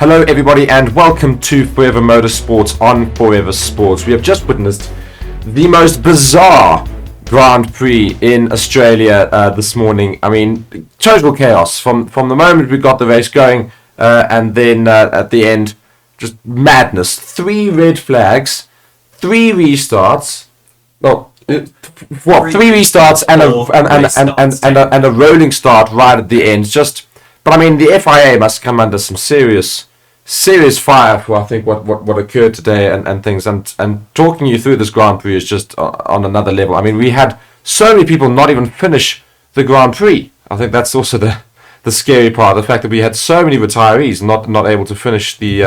Hello everybody and welcome to Forever Motorsports on Forever Sports. We have just witnessed the most bizarre Grand Prix in Australia this morning. I mean, total chaos from the moment we got the race going and then at the end, just madness. 3 red flags, 3 restarts. Well, what? 3 restarts and a rolling start right at the end. But I mean, the FIA must come under some serious fire for I think what occurred today and things. And talking you through this Grand Prix is just on another level. I mean, we had so many people not even finish the Grand Prix. I think that's also the scary part. The fact that we had so many retirees not able to finish the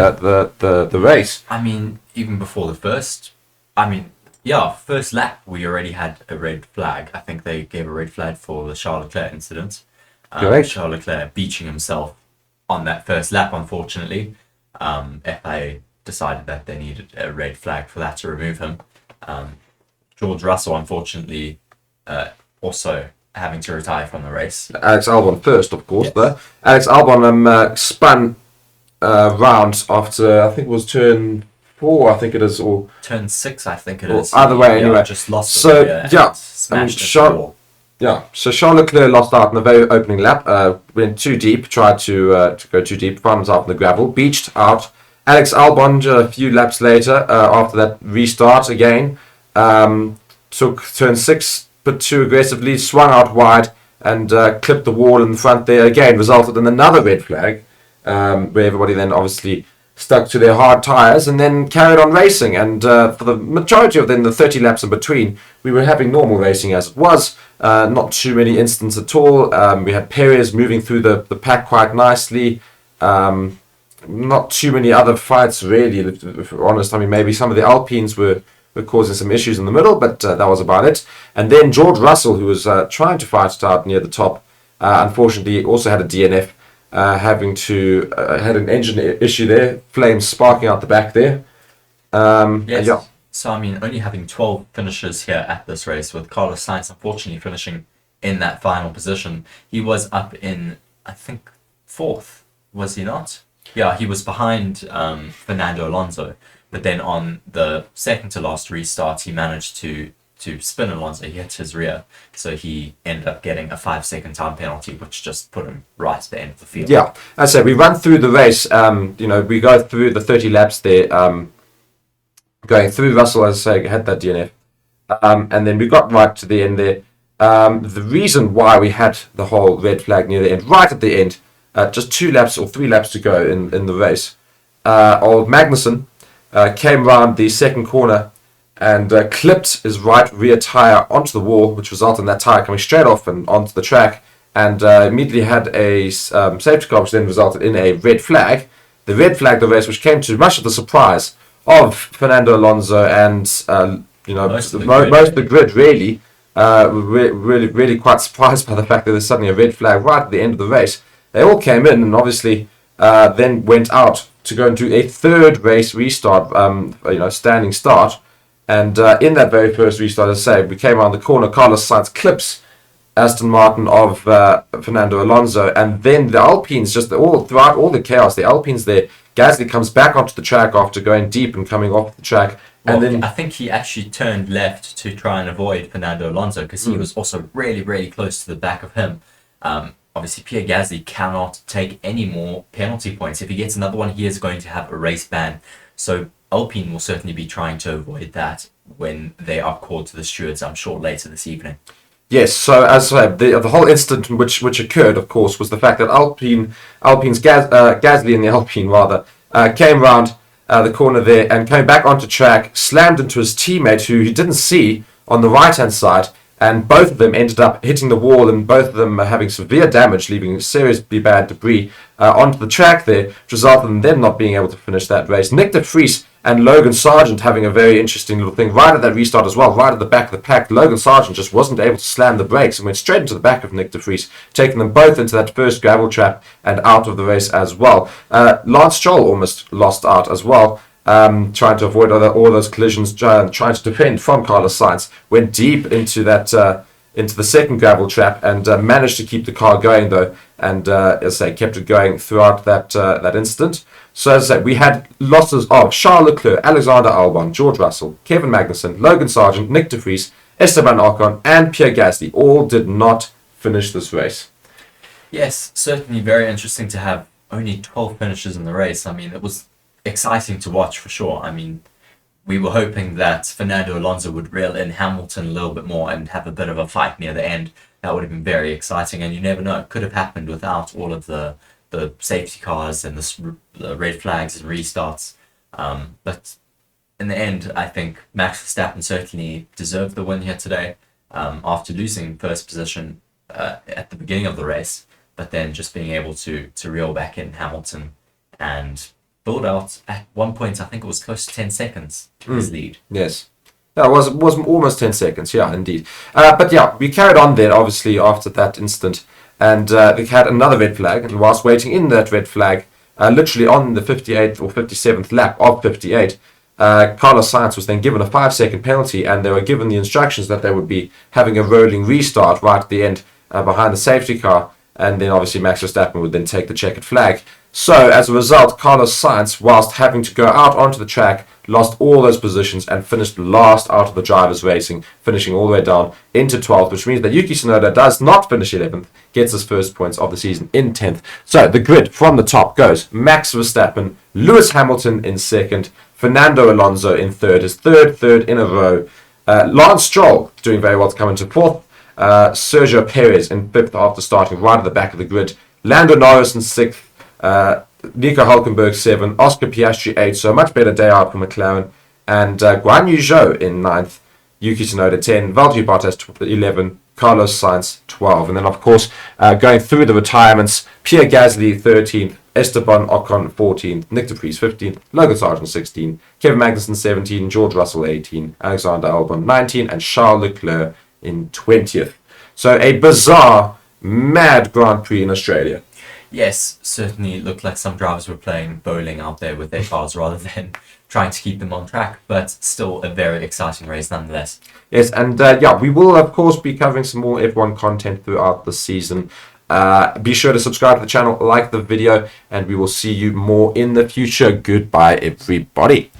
race. I mean, even before the first lap, we already had a red flag. I think they gave a red flag for the Charles Leclerc incident. Charles Leclerc beaching himself on that first lap, unfortunately. FIA decided that they needed a red flag for that to remove him. George Russell, unfortunately, also having to retire from the race. Alex Albon first, of course. Yes. There. Alex Albon spun round after, I think it was turn 4, I think it is, or turn 6, I think it is. Either way, anyway. Just lost smashed the wall. Yeah, so Charles Leclerc lost out in the very opening lap, went too deep, tried to go too deep, found himself in the gravel, beached out. Alex Albon, a few laps later, after that restart again, took turn 6, but too aggressively, swung out wide, and clipped the wall in the front there again, resulted in another red flag, where everybody then obviously stuck to their hard tyres and then carried on racing. And for the majority of then the 30 laps in between, we were having normal racing as it was. Not too many incidents at all. We had Perez moving through the pack quite nicely. Not too many other fights really, if we're honest. I mean, maybe some of the Alpines were causing some issues in the middle, but that was about it. And then George Russell, who was trying to fight it out near the top, unfortunately also had a DNF. Having to had an engine issue there, flames sparking out the back there. Yes. Yeah. So I mean, only having 12 finishers here at this race, with Carlos Sainz unfortunately finishing in that final position. He was up in, I think, 4th, was he not? Yeah, he was behind Fernando Alonso, but then on the second to last restart, he managed to spin Alonso. He hit his rear, so he ended up getting a 5-second time penalty, which just put him right at the end of the field. Yeah, as I said, we run through the race. We go through the 30 laps there, going through. Russell, as I say, had that DNF, and then we got right to the end there. The reason why we had the whole red flag near the end, right at the end, just 2 laps or 3 laps to go in the race, old Magnussen came round the second corner and clipped his right rear tyre onto the wall, which resulted in that tyre coming straight off and onto the track, and immediately had a safety car, which then resulted in a red flag. The red flag the race, which came to much of the surprise of Fernando Alonso and most of the grid really, really quite surprised by the fact that there's suddenly a red flag right at the end of the race. They all came in and obviously then went out to go and do a 3rd race restart, standing start. And in that very first restart, as I say, we came around the corner, Carlos Sainz clips Aston Martin of Fernando Alonso, and then the Alpines, throughout all the chaos, the Alpines there, Gasly comes back onto the track after going deep and coming off the track. Well, and then I think he actually turned left to try and avoid Fernando Alonso, because he was also really, really close to the back of him. Obviously, Pierre Gasly cannot take any more penalty points. If he gets another one, he is going to have a race ban. So Alpine will certainly be trying to avoid that when they are called to the stewards, I'm sure, later this evening. Yes, so as I said, the whole incident which occurred, of course, was the fact that Alpine's Gasly and the Alpine rather came round the corner there and came back onto track, slammed into his teammate who he didn't see on the right hand side, and both of them ended up hitting the wall, and both of them having severe damage, leaving seriously bad debris onto the track there, which resulted in them not being able to finish that race. Nick de Vries and Logan Sargent having a very interesting little thing right at that restart as well, right at the back of the pack. Logan Sargent just wasn't able to slam the brakes and went straight into the back of Nick de Vries, taking them both into that first gravel trap and out of the race as well. Lance Stroll almost lost out as well, trying to avoid all those collisions, trying to defend from Carlos Sainz, went deep into that into the second gravel trap and managed to keep the car going though, and as I say, kept it going throughout that incident. So as I said, we had losses of Charles Leclerc, Alexander Albon, George Russell, Kevin Magnussen, Logan Sargent, Nick de Vries, Esteban Ocon, and Pierre Gasly all did not finish this race. Yes, certainly very interesting to have only 12 finishes in the race. I mean, it was exciting to watch for sure. I mean, we were hoping that Fernando Alonso would reel in Hamilton a little bit more and have a bit of a fight near the end. That would have been very exciting, and you never know, it could have happened without all of the safety cars and the red flags and restarts. But in the end, I think Max Verstappen certainly deserved the win here today, after losing first position at the beginning of the race, but then just being able to reel back in Hamilton and build out at one point. I think it was close to 10 seconds to his lead. Yes. Yeah, it was almost 10 seconds, yeah, indeed. But yeah, we carried on then, obviously, after that incident, and we had another red flag, and whilst waiting in that red flag, literally on the 58th or 57th lap of 58, Carlos Sainz was then given a 5-second penalty, and they were given the instructions that they would be having a rolling restart right at the end behind the safety car, and then obviously Max Verstappen would then take the checkered flag. So as a result, Carlos Sainz, whilst having to go out onto the track, lost all those positions and finished last out of the drivers' racing, finishing all the way down into 12th, which means that Yuki Tsunoda does not finish 11th, gets his first points of the season in 10th. So the grid from the top goes Max Verstappen, Lewis Hamilton in second, Fernando Alonso in third, his third in a row, Lance Stroll doing very well to come into fourth, Sergio Perez in fifth after starting right at the back of the grid, Lando Norris in sixth, Nico Hulkenberg 7, Oscar Piastri 8, so a much better day out for McLaren, and Guan Yu Zhou in 9th, Yuki Tsunoda 10, Valtteri Bottas 11, Carlos Sainz 12, and then of course going through the retirements, Pierre Gasly 13th, Esteban Ocon 14th, Nick de Vries 15th, Logan Sargent 16, Kevin Magnussen 17, George Russell 18, Alexander Albon 19, and Charles Leclerc in 20th. So a bizarre, mad Grand Prix in Australia. Yes, certainly looked like some drivers were playing bowling out there with their cars rather than trying to keep them on track, but still a very exciting race nonetheless. Yes, and yeah, we will of course be covering some more F1 content throughout the season. Be sure to subscribe to the channel, like the video, and we will see you more in the future. Goodbye, everybody.